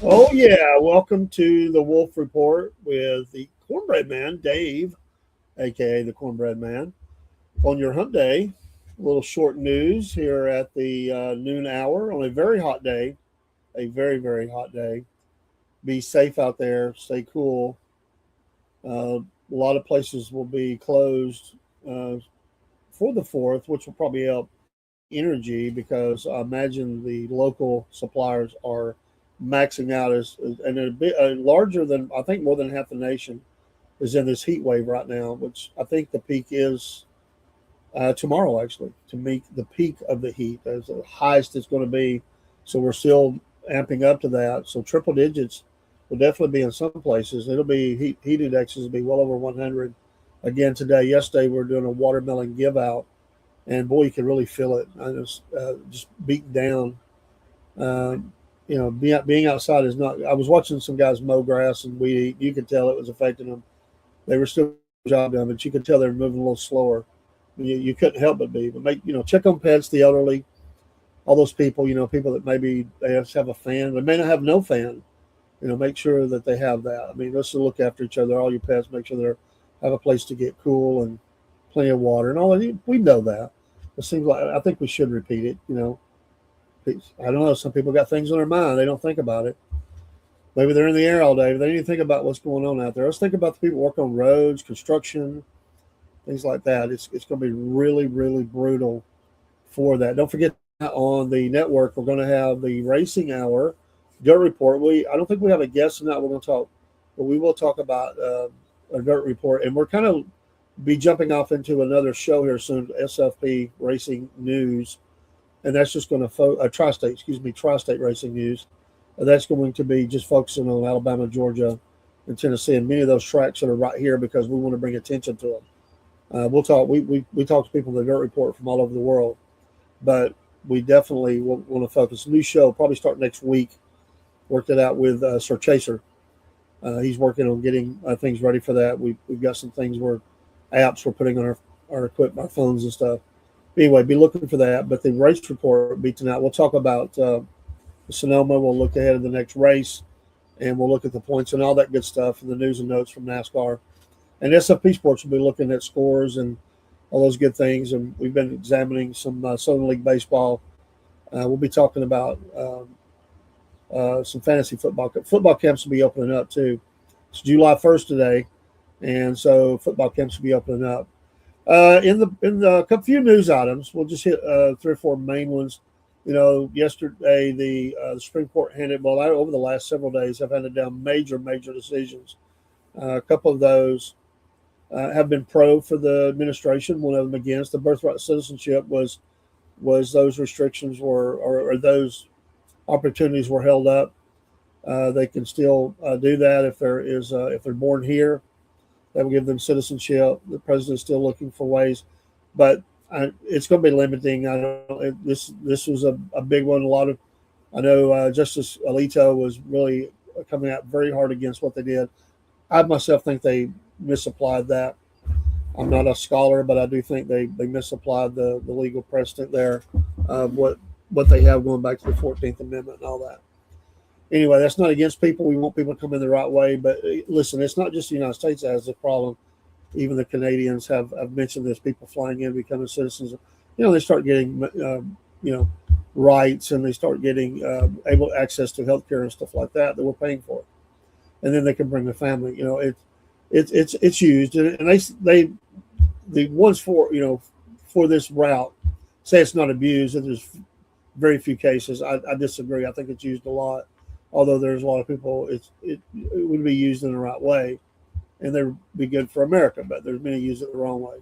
Oh yeah, welcome to the Wolf Report with the Cornbread Man, Dave, aka the Cornbread Man. On your hump day, a little short news here at the noon hour on a very hot day, a very hot day. Be safe out there, stay cool. A lot of places will be closed for the 4th, which will probably help energy because I imagine the local suppliers are maxing out and a bit larger than I think more than half the nation is in this heat wave right now, which I think the peak is tomorrow actually to meet the peak of the heat as the highest it's going to be. So we're still amping up to that. So triple digits will definitely be in some places. It'll be heat indexes will be well over 100 again today. Yesterday we were doing a watermelon give out, and boy, you can really feel it. I just beaten down. Being outside is not. I was watching some guys mow grass and weed eat. You could tell it was affecting them. They were still job done, but you could tell they were moving a little slower. You couldn't help but be. But check on pets, the elderly, all those people. People that maybe they just have a fan, they may not have no fan. Make sure that they have that. I mean, let's look after each other. All your pets, make sure they have a place to get cool and plenty of water and all that. We know that. It seems like I think we should repeat it. I don't know. Some people got things on their mind. They don't think about it. Maybe they're in the air all day, but they didn't think about what's going on out there. Let's think about the people working on roads, construction, things like that. It's going to be really brutal for that. Don't forget on the network, we're going to have the racing hour dirt report. I don't think we have a guest tonight. We're going to talk, but we will talk about a dirt report, and we're kind of be jumping off into another show here soon, SFP Racing News. And that's just going to tri-state racing news. That's going to be just focusing on Alabama, Georgia, and Tennessee, and many of those tracks that are right here because we want to bring attention to them. We'll talk. We talk to people in the Dirt Report from all over the world, but we definitely want to focus. New show probably start next week. Worked it out with Sir Chaser. He's working on getting things ready for that. We've got some things apps we're putting on our equipment, our phones and stuff. Anyway, be looking for that. But the race report will be tonight. We'll talk about Sonoma. We'll look ahead of the next race, and we'll look at the points and all that good stuff and the news and notes from NASCAR. And SFP Sports will be looking at scores and all those good things. And we've been examining some Southern League baseball. We'll be talking about some fantasy football. Football camps will be opening up too. It's July 1st today, and so football camps will be opening up. In the few news items, we'll just hit 3 or 4 main ones. Yesterday the Supreme Court over the last several days have handed down major decisions. A couple of those have been pro for the administration. One of them against. The birthright citizenship was those restrictions or those opportunities were held up. They can still do that if they're born here. That will give them citizenship. The president's still looking for ways, but it's going to be limiting. This was a big one. I know Justice Alito was really coming out very hard against what they did. I myself think they misapplied that. I'm not a scholar, but I do think they misapplied the legal precedent there of what they have going back to the 14th Amendment and all that. Anyway, that's not against people. We want people to come in the right way. But listen, it's not just the United States that has the problem. Even the Canadians have mentioned this. People flying in, becoming citizens. They start getting, rights, and they start getting able access to healthcare and stuff like that we're paying for, and then they can bring the family. It's used, and they the ones for this route say it's not abused, and there's very few cases. I disagree. I think it's used a lot, although there's a lot of people. It would be used in the right way, and they would be good for America. But there's many use it the wrong way.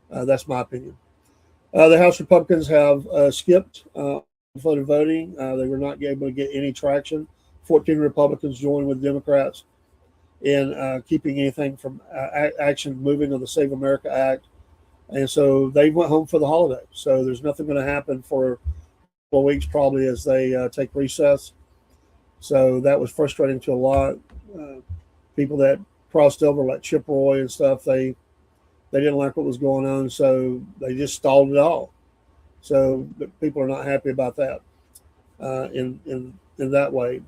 That's my opinion. The House Republicans have skipped voted voting. They were not able to get any traction. 14 Republicans joined with Democrats in keeping anything from action moving on the Save America Act. And so they went home for the holiday. So there's nothing going to happen for a couple of weeks probably as they take recess. So that was frustrating to a lot. People that crossed over like Chip Roy and stuff, they didn't like what was going on, so they just stalled it all. So people are not happy about that in that way.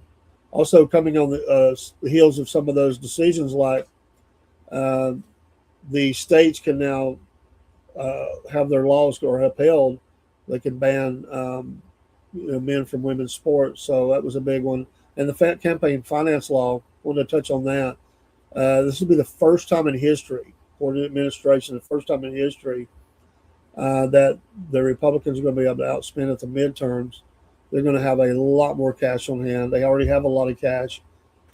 Also, coming on the heels of some of those decisions, like the states can now have their laws or upheld. They can ban men from women's sports. So that was a big one. And the campaign finance law, I wanted to touch on that. This will be the first time in history, according to the administration, the first time in history that the Republicans are going to be able to outspend at the midterms. They're going to have a lot more cash on hand. They already have a lot of cash,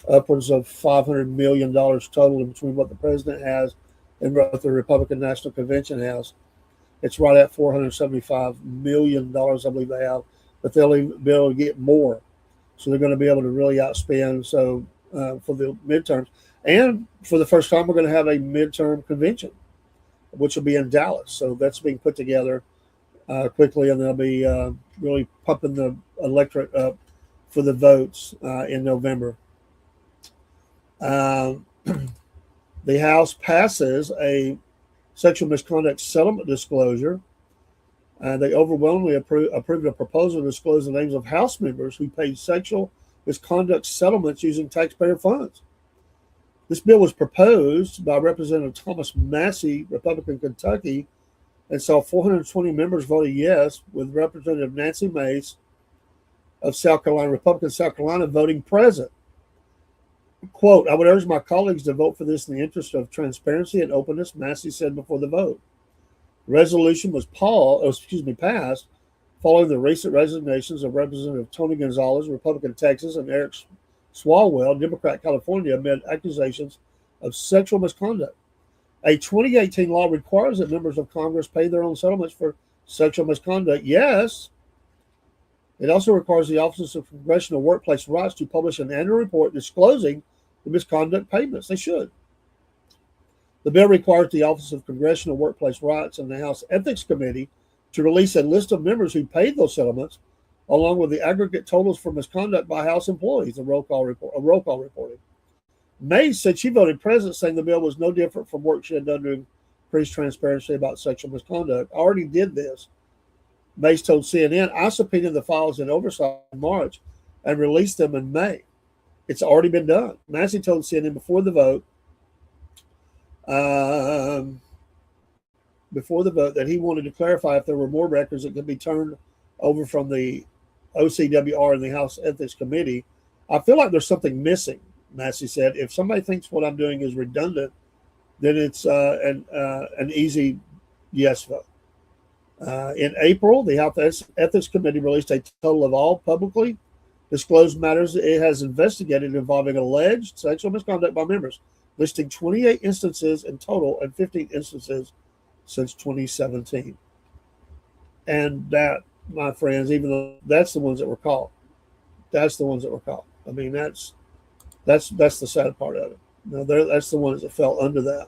upwards of $500 million total between what the president has and what the Republican National Convention has. It's right at $475 million, I believe they have, but they'll be able to get more. So they're going to be able to really outspend. So for the midterms. And for the first time, we're going to have a midterm convention, which will be in Dallas. So that's being put together quickly, and they'll be really pumping the electorate up for the votes in November. The House passes a sexual misconduct settlement disclosure. They overwhelmingly approved a proposal to disclose the names of House members who paid sexual misconduct settlements using taxpayer funds. This bill was proposed by Representative Thomas Massey, Republican Kentucky, and saw 420 members voted yes, with Representative Nancy Mace of South Carolina, Republican South Carolina, voting present. Quote, I would urge my colleagues to vote for this in the interest of transparency and openness, Massey said before the vote. The resolution was passed following the recent resignations of Representative Tony Gonzalez, Republican Texas, and Eric Swalwell, Democrat California, amid accusations of sexual misconduct. A 2018 law requires that members of Congress pay their own settlements for sexual misconduct. Yes. It also requires the Office of Congressional Workplace Rights to publish an annual report disclosing the misconduct payments. They should. The bill requires the Office of Congressional Workplace Rights and the House Ethics Committee to release a list of members who paid those settlements, along with the aggregate totals for misconduct by House employees, a roll call reporting. Mays said she voted present, saying the bill was no different from work she had done to increase transparency about sexual misconduct. I already did this. Mays told CNN, I subpoenaed the files in oversight in March and released them in May. It's already been done. Massey told CNN before the vote that he wanted to clarify if there were more records that could be turned over from the OCWR and the House Ethics Committee. I feel like there's something missing, Massey said. If somebody thinks what I'm doing is redundant, then it's an easy yes vote. In April, the House Ethics Committee released a total of all publicly disclosed matters it has investigated involving alleged sexual misconduct by members, listing 28 instances in total and 15 instances since 2017. And that, my friends, even though that's the ones that were caught, that's the ones that were caught. I mean, that's the sad part of it. Now, that's the ones that fell under that.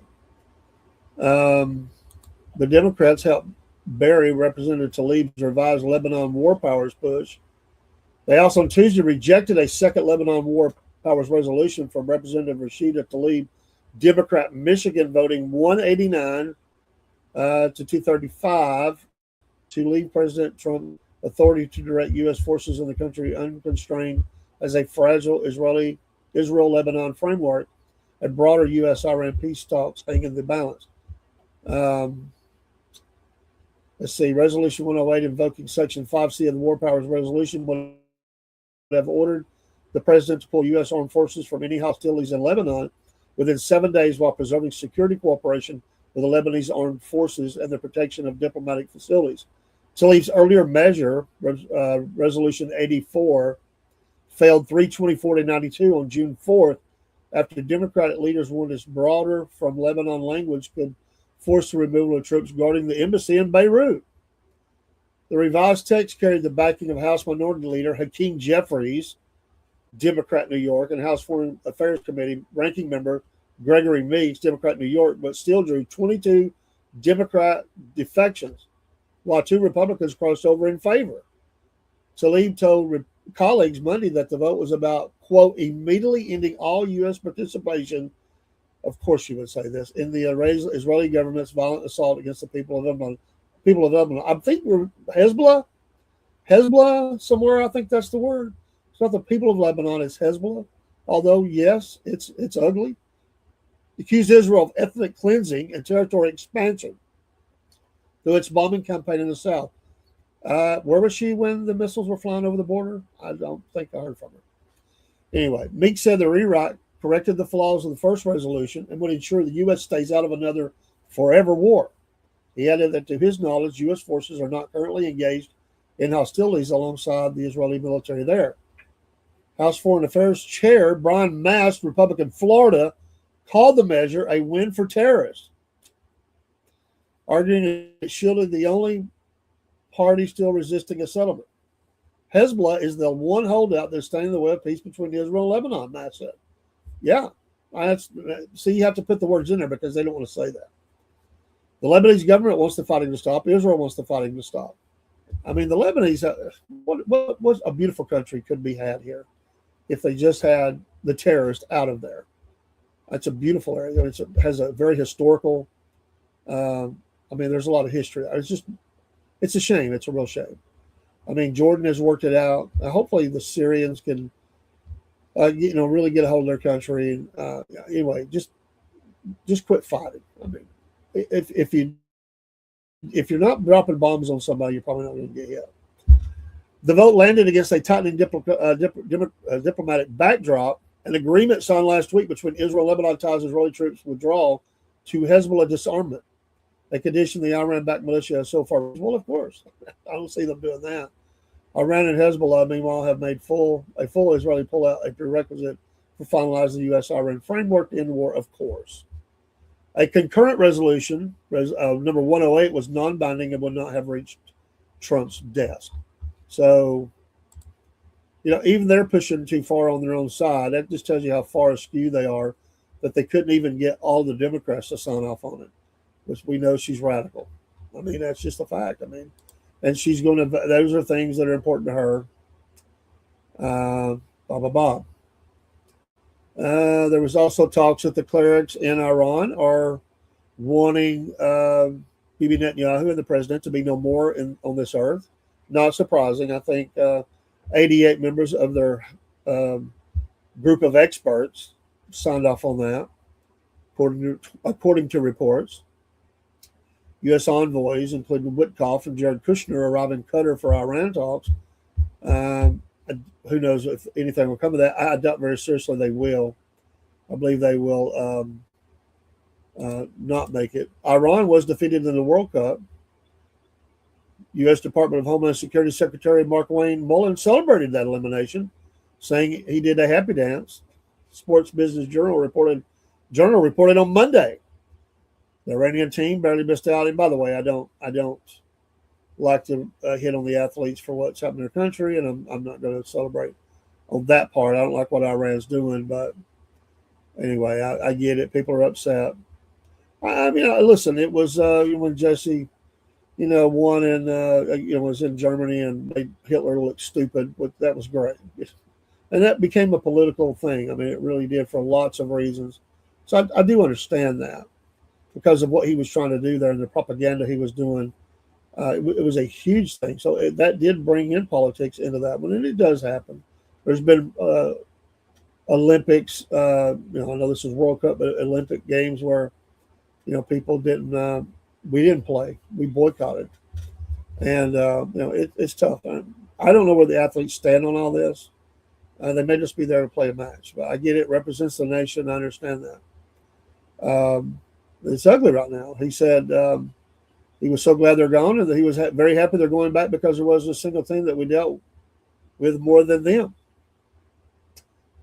The Democrats helped bury Representative Tlaib's revised Lebanon war powers push. They also on Tuesday rejected a second Lebanon war powers resolution from Representative Rashida Tlaib, Democrat Michigan, voting 189 to 235 to leave President Trump authority to direct U.S. forces in the country unconstrained as a fragile Israel-Lebanon framework and broader U.S.-Iran peace talks hang in the balance. Um, let's see, Resolution 108 invoking Section 5C of the War Powers Resolution would have ordered the president to pull U.S. armed forces from any hostilities in Lebanon within 7 days while preserving security cooperation with the Lebanese armed forces and the protection of diplomatic facilities. Tlaib's earlier measure, Resolution 84, failed 324 to 92 on June 4th after Democratic leaders warned its broader from Lebanon language could force the removal of troops guarding the embassy in Beirut. The revised text carried the backing of House Minority Leader Hakeem Jeffries, Democrat, New York, and House Foreign Affairs Committee ranking member Gregory Meeks, Democrat, New York, but still drew 22 Democrat defections, while 2 Republicans crossed over in favor. Tlaib told colleagues Monday that the vote was about, quote, immediately ending all U.S. participation, of course you would say this, in the Israeli government's violent assault against the people of Lebanon. I think we're Hezbollah, somewhere, I think that's the word. It's not the people of Lebanon, it's Hezbollah. Although, yes, it's ugly. Accused Israel of ethnic cleansing and territory expansion through its bombing campaign in the south. Where was she when the missiles were flying over the border? I don't think I heard from her. Anyway, Meek said the rewrite corrected the flaws of the first resolution and would ensure the U.S. stays out of another forever war. He added that to his knowledge, U.S. forces are not currently engaged in hostilities alongside the Israeli military there. House Foreign Affairs Chair Brian Mast, Republican Florida, called the measure a win for terrorists, arguing it shielded the only party still resisting a settlement. Hezbollah is the one holdout that's standing in the way of peace between Israel and Lebanon, Mast said. Yeah, see, you have to put the words in there because they don't want to say that. The Lebanese government wants the fighting to stop. Israel wants the fighting to stop. I mean, the Lebanese, what a beautiful country could be had here if they just had the terrorists out of there. It's a beautiful area. It has a very historical, there's a lot of history. It's a shame. It's a real shame. I mean, Jordan has worked it out. Hopefully the Syrians can, really get a hold of their country. Anyway, just quit fighting. I mean, if you're not dropping bombs on somebody, you're probably not going to get hit. The vote landed against a tightening diplomatic backdrop. An agreement signed last week between Israel and Lebanon ties Israeli troops withdrawal to Hezbollah disarmament. A condition the Iran-backed militia has so far. Well, of course, I don't see them doing that. Iran and Hezbollah, meanwhile, have made a full Israeli pullout a prerequisite for finalizing the U.S.-Iran framework to end the war, of course. A concurrent resolution, number 108, was non-binding and would not have reached Trump's desk. So, even they're pushing too far on their own side. That just tells you how far askew they are, that they couldn't even get all the Democrats to sign off on it, which we know she's radical. I mean, that's just a fact. I mean, and she's going to, those are things that are important to her. There was also talks that the clerics in Iran are wanting Bibi Netanyahu and the president to be no more on this earth. Not surprising. I think 88 members of their group of experts signed off on that, according to reports. U.S. envoys, including Witkoff and Jared Kushner, arrive in Qatar for Iran talks. Who knows if anything will come of that? I doubt very seriously they will. I believe they will not make it. Iran was defeated in the World Cup. U.S. Department of Homeland Security Secretary Mark Wayne Mullen celebrated that elimination, saying he did a happy dance. Sports Business Journal reported on Monday. The Iranian team barely missed out. And by the way, I don't like to hit on the athletes for what's happened in their country, and I'm not going to celebrate on that part. I don't like what Iran's doing, but anyway, I get it. People are upset. I mean, listen, it was when Jesse, won and was in Germany and made Hitler look stupid. That was great, and that became a political thing. I mean, it really did for lots of reasons. So I do understand that because of what he was trying to do there and the propaganda he was doing. It was a huge thing. So that did bring in politics into that one, and it does happen. There's been Olympics. I know this is World Cup, but Olympic games where people didn't. We didn't play. We boycotted, and it's tough. I don't know where the athletes stand on all this. They may just be there to play a match, but I get it. Represents the nation. I understand that. It's ugly right now. He said he was so glad they're gone, and that he was very happy they're going back because there wasn't a single thing that we dealt with more than them.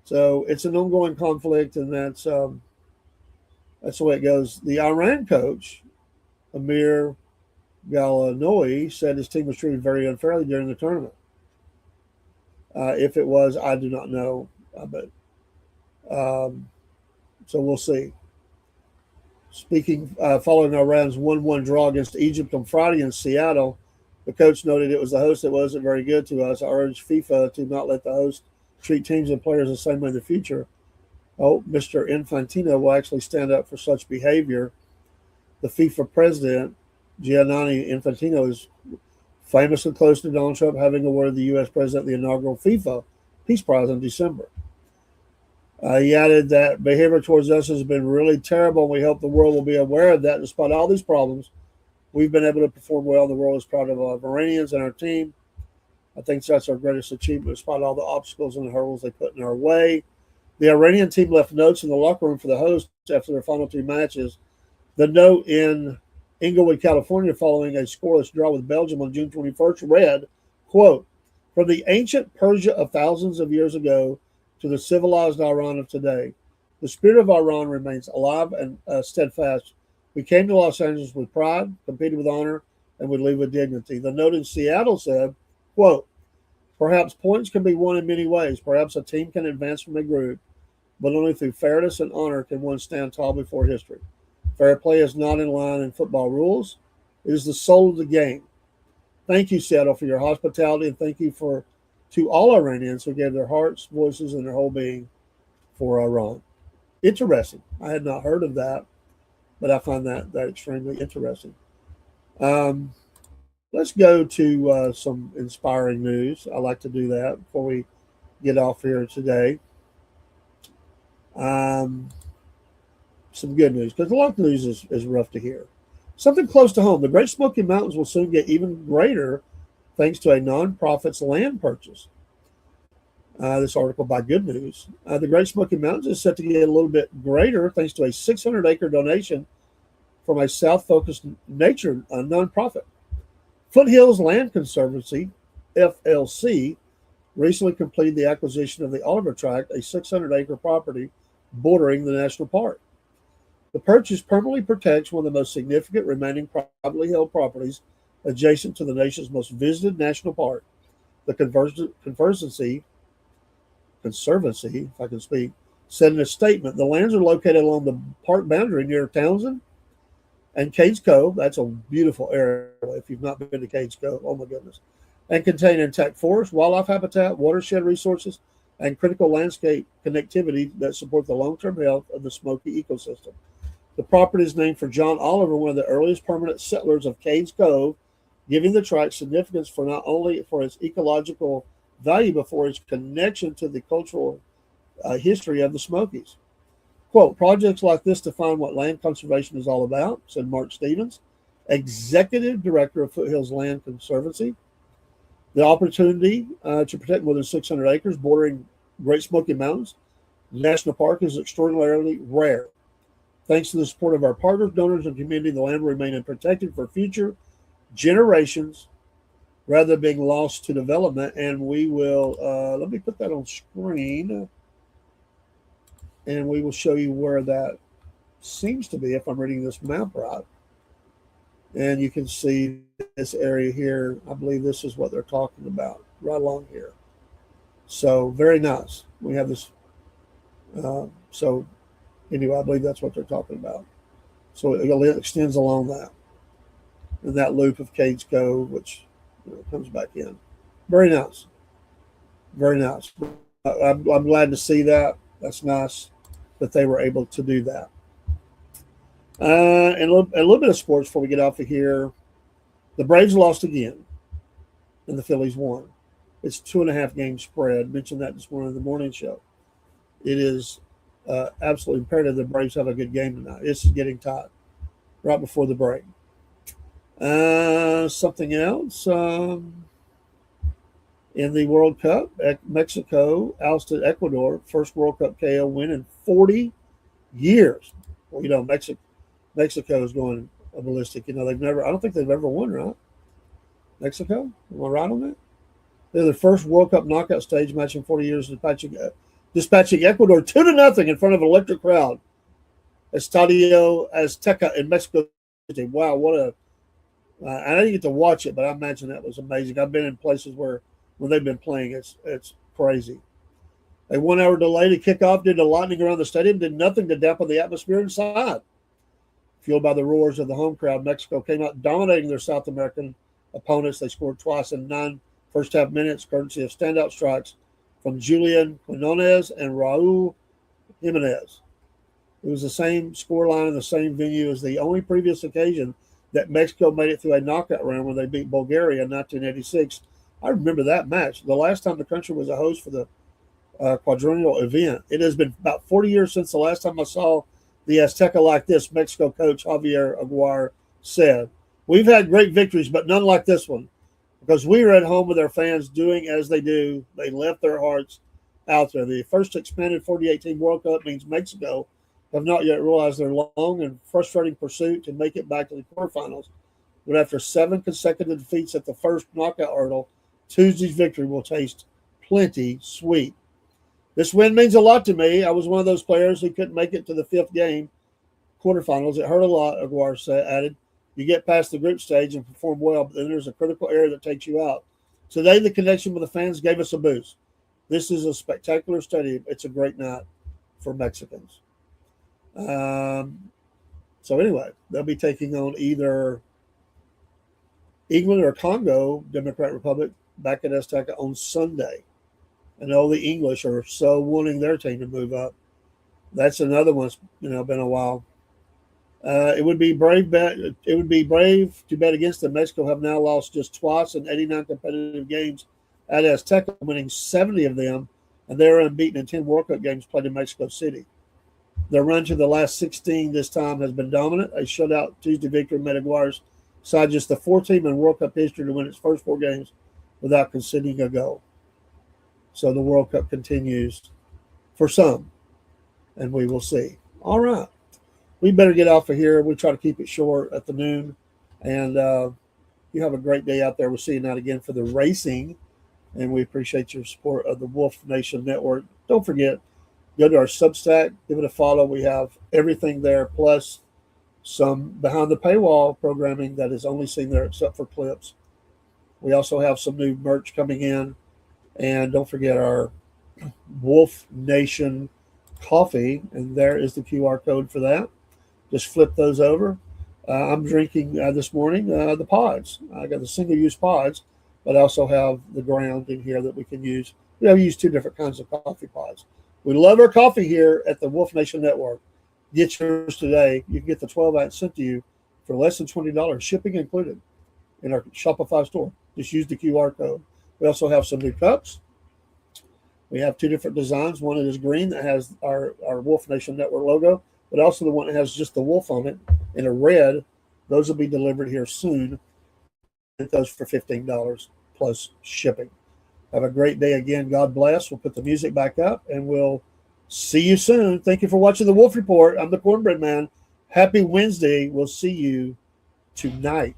So it's an ongoing conflict, and that's the way it goes. The Iran coach, Amir Galanoi, said his team was treated very unfairly during the tournament. If it was, I do not know, but so we'll see. Speaking, following Iran's 1-1 draw against Egypt on Friday in Seattle, the coach noted it was the host that wasn't very good to us. I urged FIFA to not let the host treat teams and players the same way in the future. Oh, Mr. Infantino will actually stand up for such behavior. The FIFA president, Gianni Infantino, is famous and close to Donald Trump, having awarded the U.S. president the inaugural FIFA Peace Prize in December. He added that behavior towards us has been really terrible, and we hope the world will be aware of that. Despite all these problems, we've been able to perform well. The world is proud of our Iranians and our team. I think that's our greatest achievement, despite all the obstacles and the hurdles they put in our way. The Iranian team left notes in the locker room for the hosts after their final two matches. The note in Inglewood, California, following a scoreless draw with Belgium on June 21st, read, quote, "From the ancient Persia of thousands of years ago to the civilized Iran of today, the spirit of Iran remains alive and steadfast. We came to Los Angeles with pride, competed with honor, and would leave with dignity." The note in Seattle said, quote, "Perhaps points can be won in many ways. Perhaps a team can advance from a group, but only through fairness and honor can one stand tall before history. Fair play is not in line in football rules. It is the soul of the game. Thank you, Seattle, for your hospitality, and thank you to all Iranians who gave their hearts, voices, and their whole being for Iran." Interesting. I had not heard of that, but I find that extremely interesting. Let's go to some inspiring news. I like to do that before we get off here today. Some good news, because a lot of news is rough to hear. Something close to home. The Great Smoky Mountains will soon get even greater thanks to a nonprofit's land purchase. This article by Good News. The Great Smoky Mountains is set to get a little bit greater thanks to a 600-acre donation from a South-focused nature nonprofit. Foothills Land Conservancy, FLC, recently completed the acquisition of the Oliver Tract, a 600-acre property bordering the national park. The purchase permanently protects one of the most significant remaining privately held properties adjacent to the nation's most visited national park. The Conservancy, if I can speak, said in a statement, the lands are located along the park boundary near Townsend and Cades Cove. That's a beautiful area if you've not been to Cades Cove. Oh, my goodness. And contain intact forest, wildlife habitat, watershed resources, and critical landscape connectivity that support the long-term health of the Smoky ecosystem. The property is named for John Oliver, one of the earliest permanent settlers of Cades Cove, giving the tract significance for not only for its ecological value, but for its connection to the cultural history of the Smokies. Quote, "Projects like this define what land conservation is all about," said Mark Stevens, Executive Director of Foothills Land Conservancy. The opportunity to protect more than 600 acres bordering Great Smoky Mountains National Park is extraordinarily rare. Thanks to the support of our partners, donors, and community, the land will remain protected for future generations rather than being lost to development. And we will, let me put that on screen, and we will show you where that seems to be if I'm reading this map right. And you can see this area here. I believe this is what they're talking about right along here. So very nice. We have this. So anyway, I believe that's what they're talking about. So it extends along that. And that loop of Cades Cove, which comes back in. Very nice. Very nice. I'm glad to see that. That's nice that they were able to do that. And a little bit of sports before we get off of here. The Braves lost again, and the Phillies won. It's 2.5 game spread. I mentioned that this morning in the morning show. It is absolutely imperative the Braves have a good game tonight. It's getting tight right before the break. Something else. In the World Cup, Mexico ousted Ecuador, first World Cup KO win in 40 years. Well, Mexico is going ballistic. I don't think they've ever won, right? Mexico? Am I right on that? They're the first World Cup knockout stage match in 40 years, dispatching Ecuador 2-0 in front of an electric crowd. Estadio Azteca in Mexico City. Wow, I didn't get to watch it, but I imagine that was amazing. I've been in places where they've been playing. It's crazy. A 1 hour delay to kick off due to lightning around the stadium did nothing to dampen the atmosphere inside. Fueled by the roars of the home crowd, Mexico came out dominating their South American opponents. They scored twice in 9 first half minutes, courtesy of standout strikes from Julian Quinones and Raul Jimenez. It was the same scoreline in the same venue as the only previous occasion that Mexico made it through a knockout round when they beat Bulgaria in 1986. I remember that match. The last time the country was a host for the quadrennial event. It has been about 40 years since the last time I saw the Azteca like this, Mexico coach Javier Aguirre said. We've had great victories, but none like this one. Because we were at home with our fans doing as they do. They left their hearts out there. The first expanded 48-team World Cup means Mexico have not yet realized their long and frustrating pursuit to make it back to the quarterfinals. But after 7 consecutive defeats at the first knockout hurdle, Tuesday's victory will taste plenty sweet. This win means a lot to me. I was one of those players who couldn't make it to the 5th game quarterfinals. It hurt a lot, Aguirre added. You get past the group stage and perform well, but then there's a critical error that takes you out. Today, the connection with the fans gave us a boost. This is a spectacular stadium. It's a great night for Mexicans. So anyway, they'll be taking on either England or Congo, Democratic Republic, back at Azteca on Sunday. And all the English are so wanting their team to move up. That's another one that's been a while. It would be brave to bet against them. Mexico have now lost just twice in 89 competitive games at Azteca, winning 70 of them, and they're unbeaten in 10 World Cup games played in Mexico City. Their run to the last 16 this time has been dominant. A shutout Tuesday victory made Aguirre's side just the 4th team in World Cup history to win its first 4 games without conceding a goal. So the World Cup continues for some, and we will see. All right. We better get off of here. We try to keep it short at the noon. And you have a great day out there. We'll see you tonight again for the racing. And we appreciate your support of the Wolf Nation Network. Don't forget, go to our Substack, give it a follow. We have everything there, plus some behind the paywall programming that is only seen there except for clips. We also have some new merch coming in. And don't forget our Wolf Nation coffee. And there is the QR code for that. Just flip those over. I'm drinking this morning the pods. I got the single-use pods, but I also have the ground in here that we can use. We have used 2 different kinds of coffee pods. We love our coffee here at the Wolf Nation Network. Get yours today. You can get the 12-ounce sent to you for less than $20, shipping included, in our Shopify store. Just use the QR code. We also have some new cups. We have 2 different designs. One that is green that has our Wolf Nation Network logo, but also the one that has just the wolf on it in a red. Those will be delivered here soon. Get those for $15 plus shipping. Have a great day again. God bless. We'll put the music back up, and we'll see you soon. Thank you for watching the Wolf Report. I'm the Cornbread Man. Happy Wednesday. We'll see you tonight.